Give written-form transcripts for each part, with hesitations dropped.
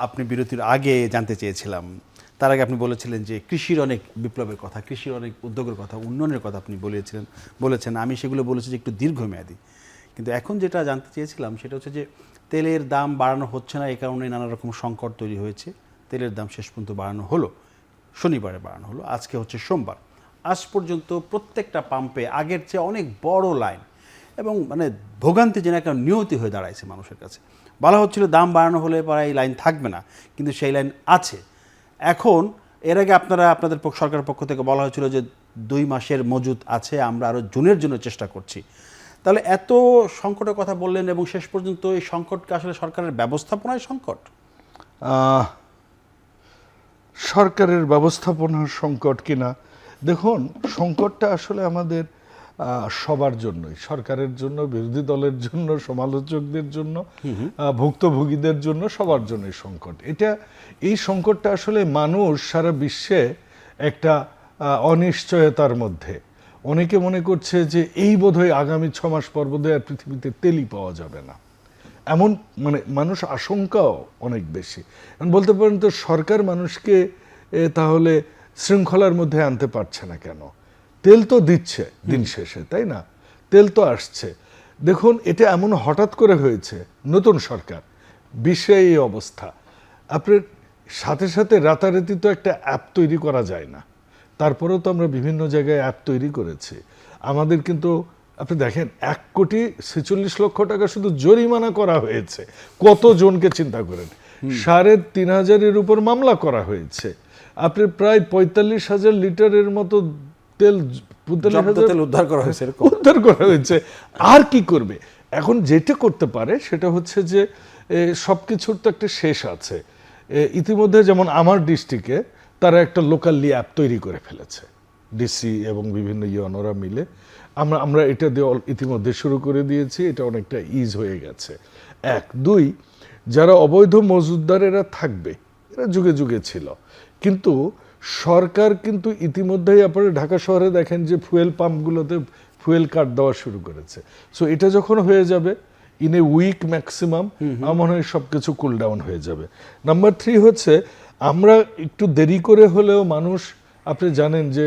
আপনি বিরতির আগে জানতে চেয়েছিলাম, তার আগে আপনি বলেছিলেন যে কৃষির অনেক বিপ্লবের কথা, কৃষির অনেক উদ্যোগের কথা, উন্নয়নের কথা আপনি বলেছেন। আমি সেগুলো বলেছি যে একটু দীর্ঘমেয়াদী। কিন্তু এখন যেটা জানতে চেয়েছিলাম সেটা হচ্ছে যে তেলের দাম বাড়ানো হচ্ছে না, এই কারণে নানা রকম সংকট তৈরি হয়েছে। তেলের দাম শেষ পর্যন্ত বাড়ানো হলো, শনিবারে বাড়ানো হলো, আজকে হচ্ছে সোমবার। আজ পর্যন্ত প্রত্যেকটা পাম্পে আগের চেয়ে অনেক বড় লাইন এবং মানে ভোগান্তি যেন একটা নিয়তি হয়ে দাঁড়াইছে মানুষের কাছে। বলা হচ্ছিল দাম বাড়ানো হলে পরে এই লাইন থাকবে না, কিন্তু সেই লাইন আছে এখন। এর আগে আপনাদের সরকারের পক্ষ থেকে বলা হয়েছিল যে 2 মাসের মজুত আছে, আমরা আরও জুনের জন্য চেষ্টা করছি। তাহলে এত সংকটের কথা বললেন এবং শেষ পর্যন্ত এই সংকটকে আসলে সরকারের ব্যবস্থাপনায় সংকট, সরকারের ব্যবস্থাপনার সংকট কিনা, দেখুন সংকটটা আসলে আমাদের সবার জন্যই, সরকারের জন্য, বিরোধী দলের জন্য, সমালোচকদের জন্য, ভুক্তভোগীদের জন্য, সবার জন্যই সংকট। এই সংকটটা আসলে মানুষ সারা বিশ্বে একটা অনিশ্চয়তার মধ্যে। অনেকে মনে করছে যে এই বোধহয় আগামী 6 মাস পর বোধহয় আর পৃথিবীতে তেলই পাওয়া যাবে না, এমন মানে মানুষ আশঙ্কাও অনেক বেশি। বলতে পারেন তো সরকার মানুষকে তাহলে শৃঙ্খলার মধ্যে আনতে পারছে না কেন? তেল তো দিচ্ছে দিন শেষে, তাই না? তেল তো আসছে। দেখুন এটা এমন হঠাৎ করে হয়েছে, নতুন সরকার, বিশ্বে এই অবস্থা। আপনার সাথে সাথে রাতারাতি তো একটা অ্যাপ তৈরি করা যায় না। তারপরেও তো আমরা বিভিন্ন জায়গায় অ্যাপ তৈরি করেছি। আমাদের কিন্তু আপনি দেখেন 1,46,00,000 টাকা শুধু জরিমানা করা হয়েছে। কত জনকে চিন্তা করেন, 3,500-এর উপর মামলা করা হয়েছে। আপনি প্রায় 45,000 লিটারের মতো তেল উদ্ধার করা হয়েছে। আর কি করবে এখন? যেটা করতে পারে সেটা হচ্ছে যে সবকিছুর তো একটা শেষ আছে। ইতিমধ্যে যেমন আমার ডিস্ট্রিক্টে তারা একটা লোকালি অ্যাপ তৈরি করে ফেলেছে, ডিসি এবং বিভিন্ন ইউনোরা মিলে। আমরা এটা দিয়ে ইতিমধ্যে শুরু করে দিয়েছি, এটা অনেকটা ইজ হয়ে গেছে। 1, 2, যারা অবৈধ মজুতদারেরা থাকবে, এরা যুগে যুগে ছিল, কিন্তু সরকার কিন্তু ইতিমধ্যেই আপনারা ঢাকা শহরে দেখেন যে ফুয়েল পাম্পগুলোতে ফুয়েল কার্ড দেওয়া শুরু করেছে। সো এটা যখন হয়ে যাবে ইন এ উইক ম্যাক্সিমাম, আমার মনে হয় সবকিছু কুল ডাউন হয়ে যাবে। নাম্বার 3 হচ্ছে আমরা একটু দেরি করে হলেও মানুষ, আপনি জানেন যে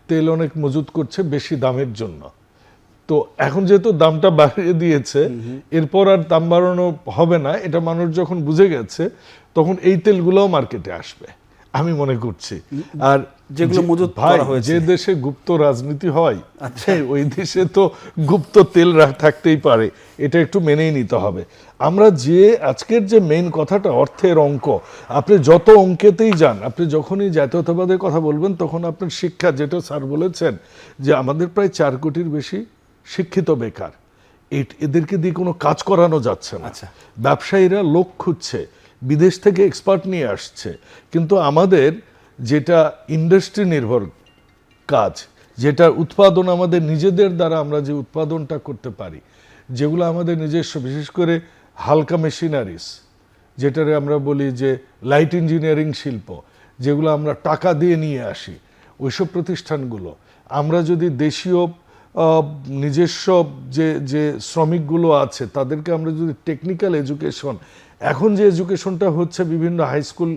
তেল অনেক মজুত করছে বেশি দামের জন্য। তো এখন যেহেতু দামটা বাড়িয়ে দিয়েছে, এরপর আর দাম বাড়ানো হবে না, এটা মানুষ যখন বুঝে গেছে, তখন এই তেলগুলোও মার্কেটে আসবে আমি মনে করছি। আর যেগুলো মজুত করা হয়েছে, যে দেশে গুপ্ত রাজনীতি হয় ওই দেশে তো গুপ্ত তেল থাকতেই পারে, এটা একটু মেনেই নিতে হবে। আমরা যে আজকের যে মেইন কথাটা অর্থের অঙ্ক, আপনি যত অঙ্কেতেই যান, আপনি যখনই জাতীয়তাবাদের কথা বলবেন তখন আপনার শিক্ষা, যেটা স্যার বলেছেন যে আমাদের প্রায় 4 কোটির বেশি শিক্ষিত বেকার, এদেরকে দিয়ে কোনো কাজ করানো যাচ্ছে না। ব্যবসায়ীরা লোক খুঁজছে, বিদেশ থেকে এক্সপার্ট নিয়ে আসছে, কিন্তু আমাদের যেটা ইন্ডাস্ট্রি নির্ভর কাজ, যেটা উৎপাদন আমাদের নিজেদের দ্বারা আমরা যে উৎপাদনটা করতে পারি, যেগুলো আমাদের নিজস্ব, বিশেষ করে হালকা মেশিনারিজ, যেটারে আমরা বলি যে লাইট ইঞ্জিনিয়ারিং শিল্প, যেগুলো আমরা টাকা দিয়ে নিয়ে আসি, ওইসব প্রতিষ্ঠানগুলো আমরা যদি দেশীয় নিজস্ব যে শ্রমিকগুলো আছে তাদেরকে আমরা যদি টেকনিক্যাল এডুকেশন, এখন যে এডুকেশনটা হচ্ছে বিভিন্ন হাই স্কুল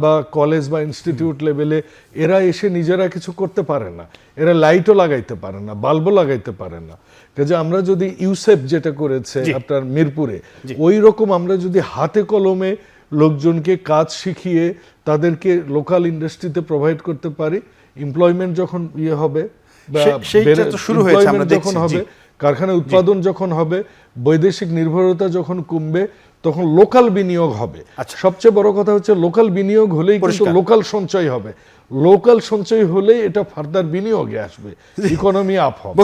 বা কলেজ বা ইনস্টিটিউট লেভেলে, এরা এসে নিজেরা কিছু করতে পারে না, এরা লাইটও লাগাইতে পারে না, বাল্বও লাগাইতে পারে না। কাজে আমরা যদি ইউসেফ যেটা করেছে আপনার মিরপুরে, ওই রকম আমরা যদি হাতে কলমে লোকজনকে কাজ শিখিয়ে তাদেরকে লোকাল ইন্ডাস্ট্রিতে প্রোভাইড করতে পারি, এমপ্লয়মেন্ট যখন হবে, যখন হবে, কারখানা উৎপাদন যখন হবে, বৈদেশিক নির্ভরতা যখন কমবে, তখন লোকাল বিনিয়োগ হবে। সবচেয়ে বড় কথা হচ্ছে লোকাল বিনিয়োগ হলেই কিন্তু লোকাল সঞ্চয় হবে, লোকাল সঞ্চয় হলেই এটা ফার্দার বিনিয়োগে আসবে, ইকোনমি আপ হবে।